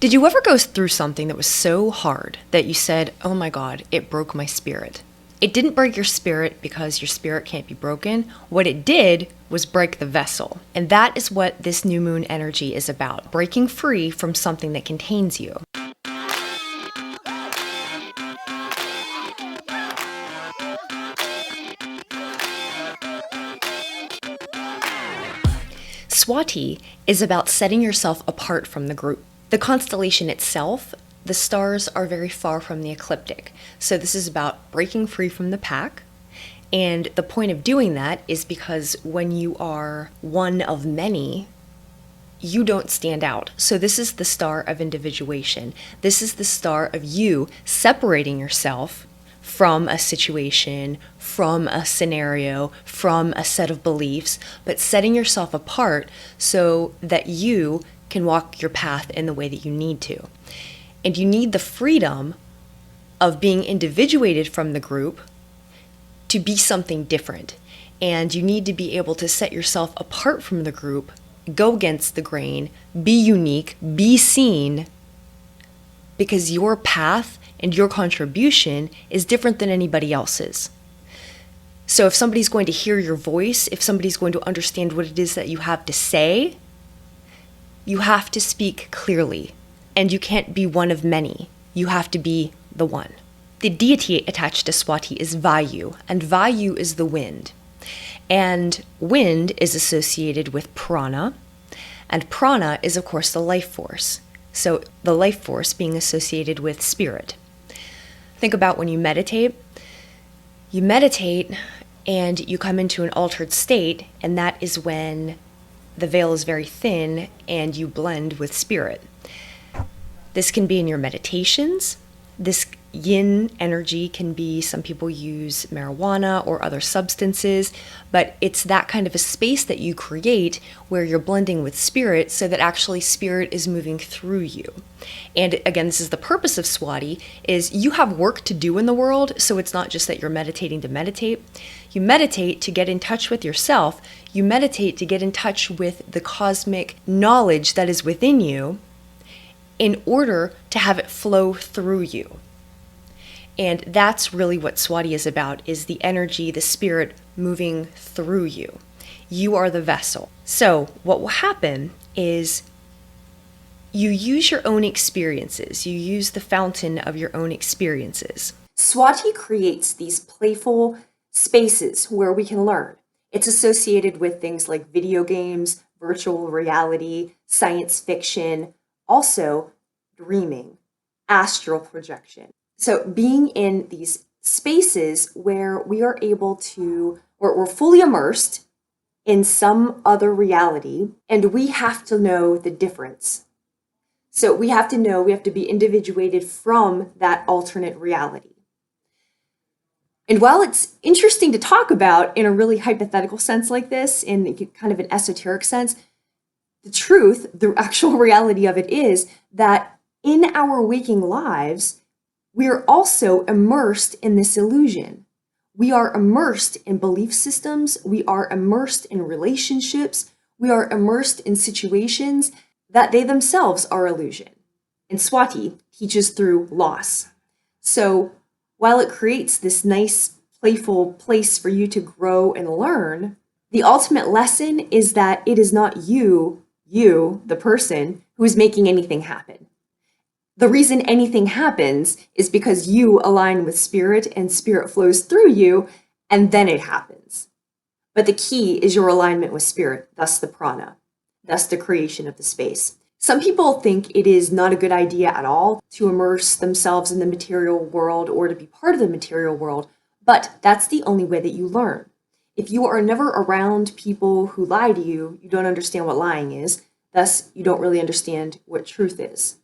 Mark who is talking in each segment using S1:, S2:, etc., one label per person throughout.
S1: Did you ever go through something that was so hard that you said, oh my God, it broke my spirit? It didn't break your spirit because your spirit can't be broken. What it did was break the vessel. And that is what this new moon energy is about, breaking free from something that contains you. Swati is about setting yourself apart from the group. The constellation itself, the stars are very far from the ecliptic. So this is about breaking free from the pack. And the point of doing that is because when you are one of many, you don't stand out. So this is the star of individuation. This is the star of you separating yourself from a situation, from a scenario, from a set of beliefs, but setting yourself apart so that you can walk your path in the way that you need to. And you need the freedom of being individuated from the group to be something different. And you need to be able to set yourself apart from the group, go against the grain, be unique, be seen, because your path and your contribution is different than anybody else's. So if somebody's going to hear your voice, if somebody's going to understand what it is that you have to say, you have to speak clearly, and you can't be one of many. You have to be the one. The deity attached to Swati is Vayu, and Vayu is the wind. And wind is associated with prana, and prana is, of course, the life force. So the life force being associated with spirit. Think about when you meditate and you come into an altered state, and that is when the veil is very thin and you blend with spirit. This can be in your meditations. This yin energy can be, some people use marijuana or other substances, but it's that kind of a space that you create where you're blending with spirit so that actually spirit is moving through you. And again, this is the purpose of Swati, is you have work to do in the world, so it's not just that you're meditating to meditate. You meditate to get in touch with yourself. You meditate to get in touch with the cosmic knowledge that is within you in order to have it flow through you. And that's really what Swati is about, is the energy, the spirit moving through you. You are the vessel. So what will happen is you use your own experiences. You use the fountain of your own experiences. Swati creates these playful spaces where we can learn. It's associated with things like video games, virtual reality, science fiction, also dreaming, astral projection. So being in these spaces where we are able to, or we're fully immersed in some other reality, and we have to know the difference. So we have to know, we have to be individuated from that alternate reality. And while it's interesting to talk about in a really hypothetical sense like this, in kind of an esoteric sense, the truth, the actual reality of it is that in our waking lives, we are also immersed in this illusion. We are immersed in belief systems. We are immersed in relationships. We are immersed in situations that they themselves are illusion. And Swati teaches through loss. So while it creates this nice, playful place for you to grow and learn, the ultimate lesson is that it is not you, the person, who is making anything happen. The reason anything happens is because you align with spirit and spirit flows through you, and then it happens. But the key is your alignment with spirit, thus the prana, thus the creation of the space. Some people think it is not a good idea at all to immerse themselves in the material world or to be part of the material world, but that's the only way that you learn. If you are never around people who lie to you, you don't understand what lying is, thus you don't really understand what truth is.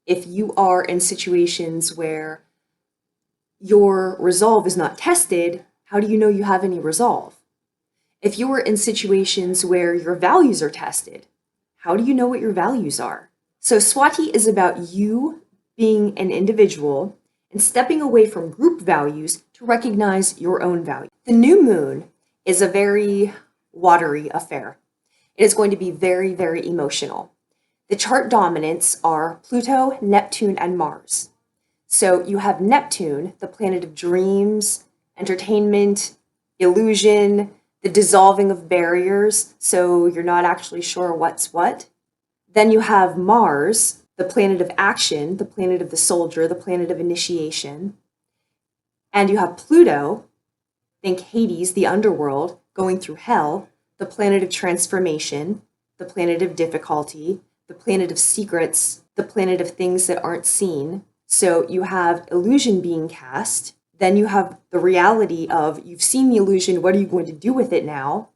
S1: If you are in situations where your resolve is not tested, how do you know you have any resolve? If you are in situations where your values are tested, how do you know what your values are? So Swati is about you being an individual and stepping away from group values to recognize your own value. The new moon is a very watery affair. It is going to be very, very emotional. The chart dominants are Pluto, Neptune, and Mars. So you have Neptune, the planet of dreams, entertainment, illusion, the dissolving of barriers, so you're not actually sure what's what. Then you have Mars, the planet of action, the planet of the soldier, the planet of initiation. And you have Pluto, think Hades, the underworld, going through hell, the planet of transformation, the planet of difficulty, the planet of secrets, the planet of things that aren't seen. So you have illusion being cast. Then you have the reality of you've seen the illusion, what are you going to do with it now?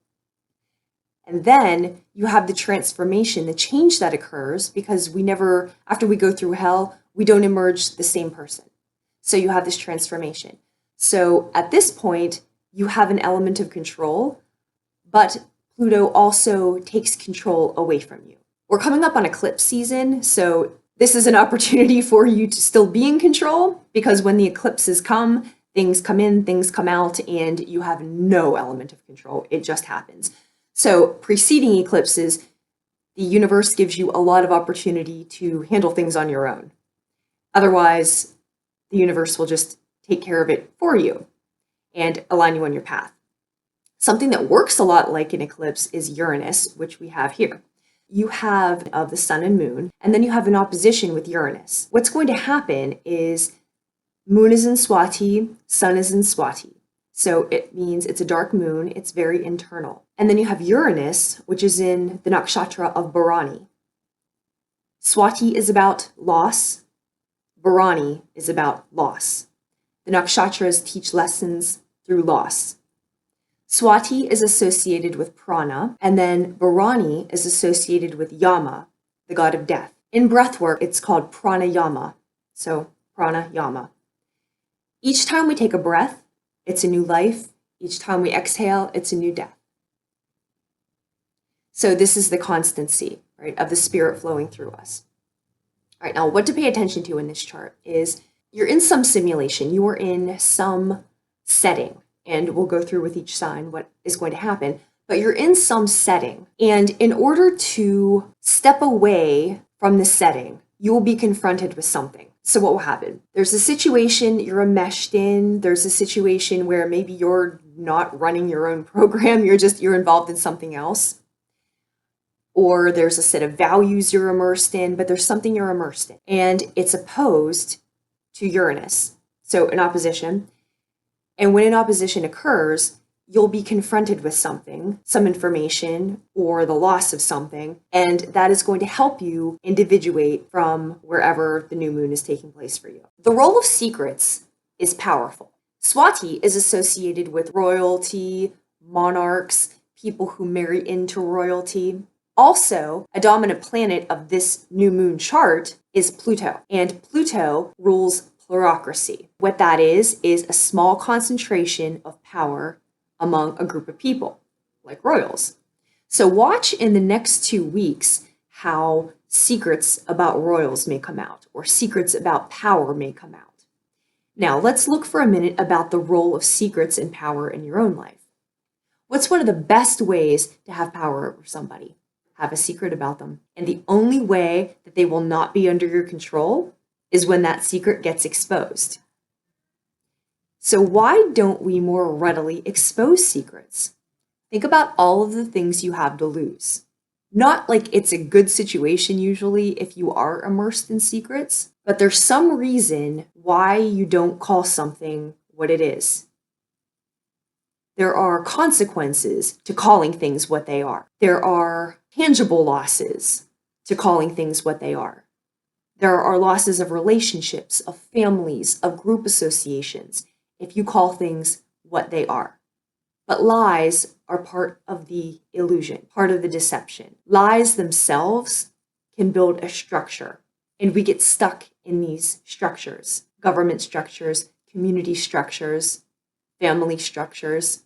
S1: And then you have the transformation, the change that occurs, because we never, after we go through hell, we don't emerge the same person. So you have this transformation. So at this point, you have an element of control, but Pluto also takes control away from you. We're coming up on eclipse season, so this is an opportunity for you to still be in control, because when the eclipses come in, things come out, and you have no element of control. It just happens. So preceding eclipses, the universe gives you a lot of opportunity to handle things on your own. Otherwise, the universe will just take care of it for you and align you on your path. Something that works a lot like an eclipse is Uranus, which we have here. You have of the sun and moon, and then you have an opposition with Uranus. What's going to happen is moon is in Swati, sun is in Swati. So it means it's a dark moon, it's very internal. And then you have Uranus, which is in the nakshatra of Bharani. Swati is about loss, Bharani is about loss. The nakshatras teach lessons through loss. Swati is associated with prana, and then Bharani is associated with Yama, the god of death. In breathwork, it's called pranayama. So pranayama. Each time we take a breath, it's a new life. Each time we exhale, it's a new death. So this is the constancy, right, of the spirit flowing through us. All right, now what to pay attention to in this chart is you're in some simulation, you are in some setting, and we'll go through with each sign what is going to happen, but you're in some setting. And in order to step away from the setting, you will be confronted with something. So what will happen? There's a situation you're enmeshed in. There's a situation where maybe you're not running your own program. You're involved in something else. Or there's a set of values you're immersed in, but there's something you're immersed in. And it's opposed to Uranus. So an opposition. And when an opposition occurs, you'll be confronted with something, some information, or the loss of something, and that is going to help you individuate from wherever the new moon is taking place for you. The role of secrets is powerful. Swati is associated with royalty, monarchs, people who marry into royalty. Also, a dominant planet of this new moon chart is Pluto, and Pluto rules plurocracy. What that is a small concentration of power among a group of people, like royals. So watch in the next 2 weeks how secrets about royals may come out, or secrets about power may come out. Now, let's look for a minute about the role of secrets and power in your own life. What's one of the best ways to have power over somebody? Have a secret about them. And the only way that they will not be under your control is when that secret gets exposed. So why don't we more readily expose secrets? Think about all of the things you have to lose. Not like it's a good situation usually if you are immersed in secrets, but there's some reason why you don't call something what it is. There are consequences to calling things what they are. There are tangible losses to calling things what they are. There are losses of relationships, of families, of group associations, if you call things what they are. But lies are part of the illusion, part of the deception. Lies themselves can build a structure, and we get stuck in these structures, government structures, community structures, family structures.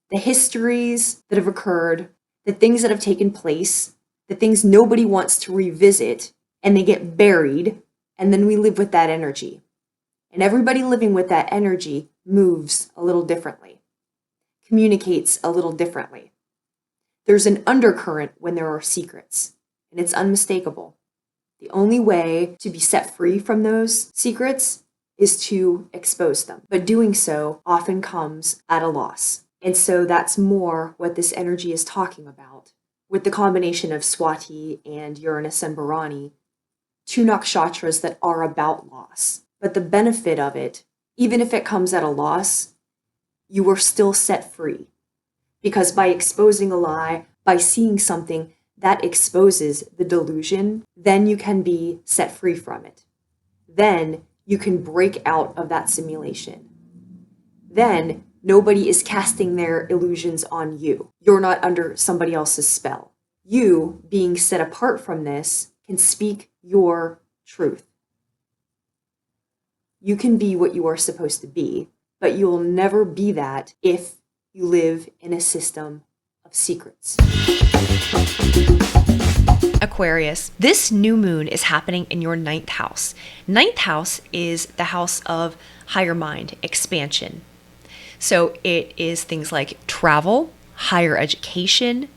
S1: The histories that have occurred, the things that have taken place, the things nobody wants to revisit, and they get buried, and then we live with that energy. And everybody living with that energy moves a little differently, communicates a little differently. There's an undercurrent when there are secrets,
S2: and it's unmistakable. The only way to be set free from those secrets is to expose them. But doing so often comes at a loss. And so that's more what this energy is talking about. With the combination of Swati and Uranus and Bharani, two nakshatras that are about loss. But the benefit of it, even if it comes at a loss, you are still set free. Because by exposing a lie, by seeing something that exposes the delusion, then you can be set free from it. Then you can break out of that simulation. Then nobody is casting their illusions on you. You're not under somebody else's spell. You, being set apart from this, can speak your truth. You can be what you are supposed to be, but you will never be that if you live in a system of secrets.
S1: Aquarius, this new moon is happening in your 9th house. 9th house is the house of higher mind, expansion. So it is things like travel, higher education,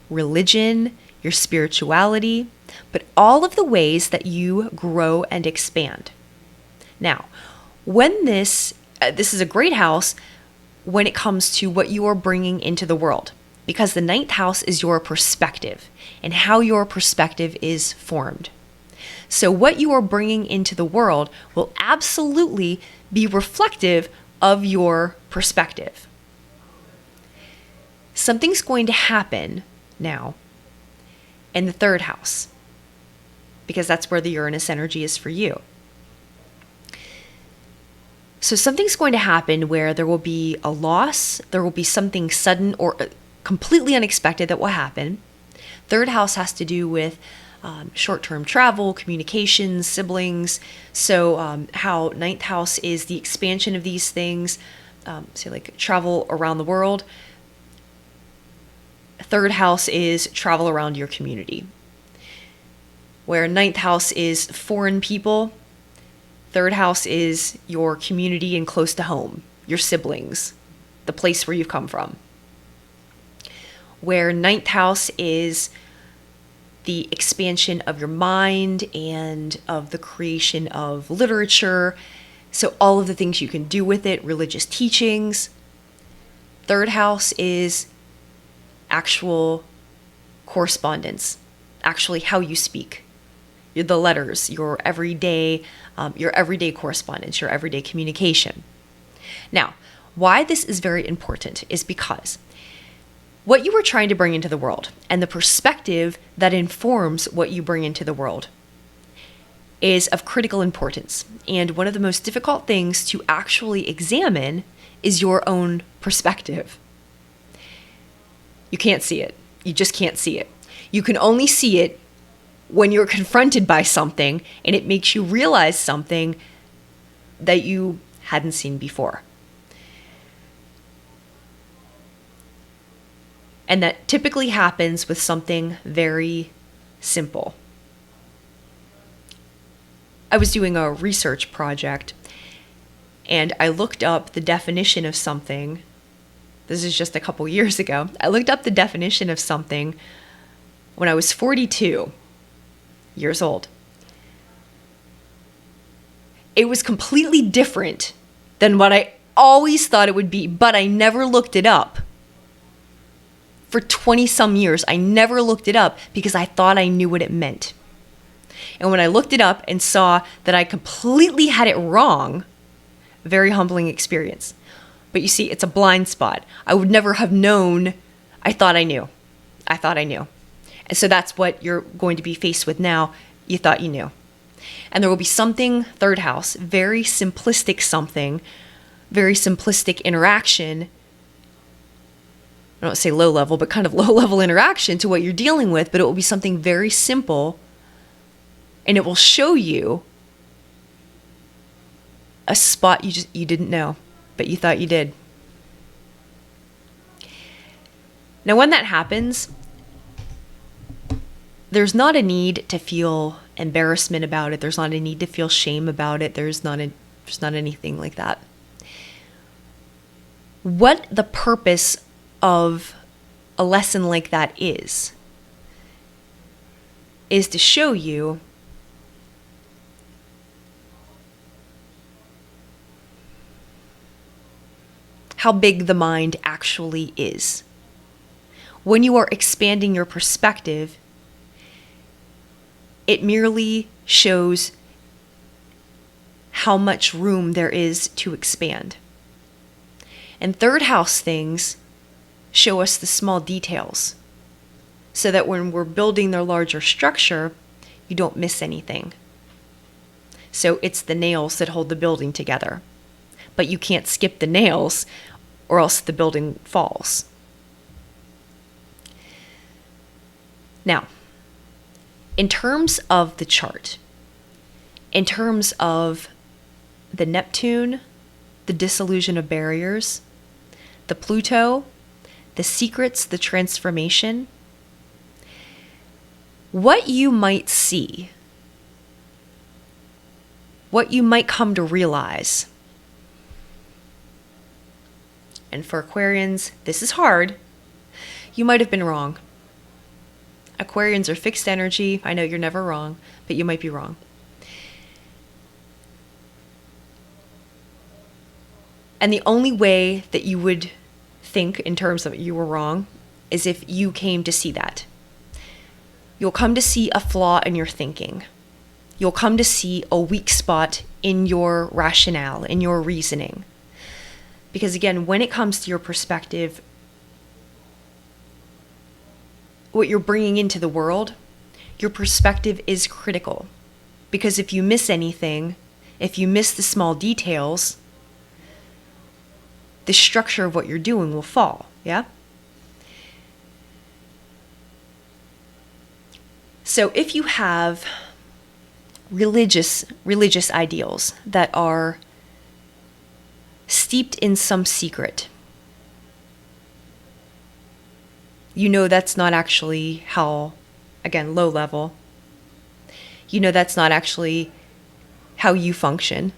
S1: religion, your spirituality, but all of the ways that you grow and expand. Now, when this is a great house when it comes to what you are bringing into the world, because the 9th house is your perspective and how your perspective is formed. So what you are bringing into the world will absolutely be reflective of your perspective. Something's going to happen now in the 3rd house, because that's where the Uranus energy is for you. So something's going to happen where there will be a loss, there will be something sudden or completely unexpected that will happen. 3rd house has to do with short-term travel, communications, siblings. So how 9th house is the expansion of these things, say like travel around the world. 3rd house is travel around your community. Where 9th house is foreign people, 3rd house is your community and close to home, your siblings, the place where you've come from. Where 9th house is the expansion of your mind and of the creation of literature. So all of the things you can do with it, religious teachings. 3rd house is actual correspondence, actually how you speak. The letters, your everyday correspondence, your everyday communication. Now, why this is very important is because what you are trying to bring into the world and the perspective that informs what you bring into the world is of critical importance. And one of the most difficult things to actually examine is your own perspective. You can't see it. You just can't see it. You can only see it when you're confronted by something and it makes you realize something that you hadn't seen before. And that typically happens with something very simple. I was doing a research project and I looked up the definition of something. This is just a couple years ago. I looked up the definition of something when I was 42 years old. It was completely different than what I always thought it would be, but I never looked it up. For 20 some years, I never looked it up because I thought I knew what it meant. And when I looked it up and saw that I completely had it wrong, very humbling experience. But you see, it's a blind spot. I would never have known. I thought I knew. And so that's what you're going to be faced with now. You thought you knew. And there will be something, 3rd house, very simplistic something, very simplistic interaction. I don't say low level, but kind of low level interaction to what you're dealing with, but it will be something very simple and it will show you a spot you didn't know, but you thought you did. Now, when that happens, there's not a need to feel embarrassment about it. There's not a need to feel shame about it. There's not anything like that. What the purpose of a lesson like that is is to show you how big the mind actually is. When you are expanding your perspective, it merely shows how much room there is to expand. And third house things show us the small details, so that when we're building their larger structure, you don't miss anything. So it's the nails that hold the building together. But you can't skip the nails or else the building falls. Now, in terms of the chart, in terms of the Neptune, the dissolution of barriers, the Pluto, the secrets, the transformation, what you might see, what you might come to realize. And for Aquarians, this is hard. You might have been wrong. Aquarians are fixed energy. I know you're never wrong, but you might be wrong. And the only way that you would think in terms of you were wrong is if you came to see that. You'll come to see a flaw in your thinking. You'll come to see a weak spot in your rationale, in your reasoning. Because again, when it comes to your perspective, what you're bringing into the world, your perspective is critical. Because if you miss anything, if you miss the small details, the structure of what you're doing will fall, yeah? So if you have religious ideals that are steeped in some secret, you know that's not actually how, again, low level, you know that's not actually how you function.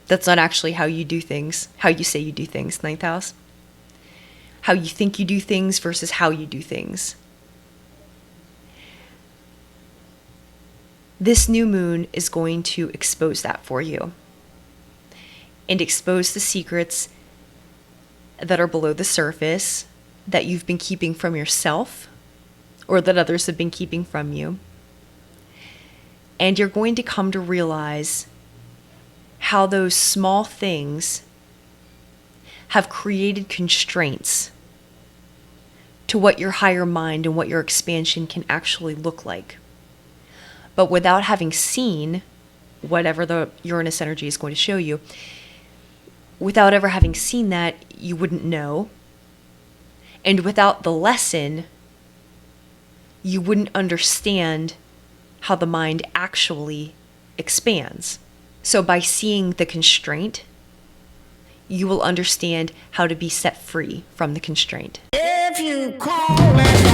S1: That's not actually how you do things, how you say you do things, ninth house. How you think you do things versus how you do things. This new moon is going to expose that for you and expose the secrets that are below the surface that you've been keeping from yourself or that others have been keeping from you. And you're going to come to realize how those small things have created constraints to what your higher mind and what your expansion can actually look like. But without having seen whatever the Uranus energy is going to show you, without ever having seen that, you wouldn't know. And without the lesson, you wouldn't understand how the mind actually expands. So by seeing the constraint, you will understand how to be set free from the constraint.
S3: If you call me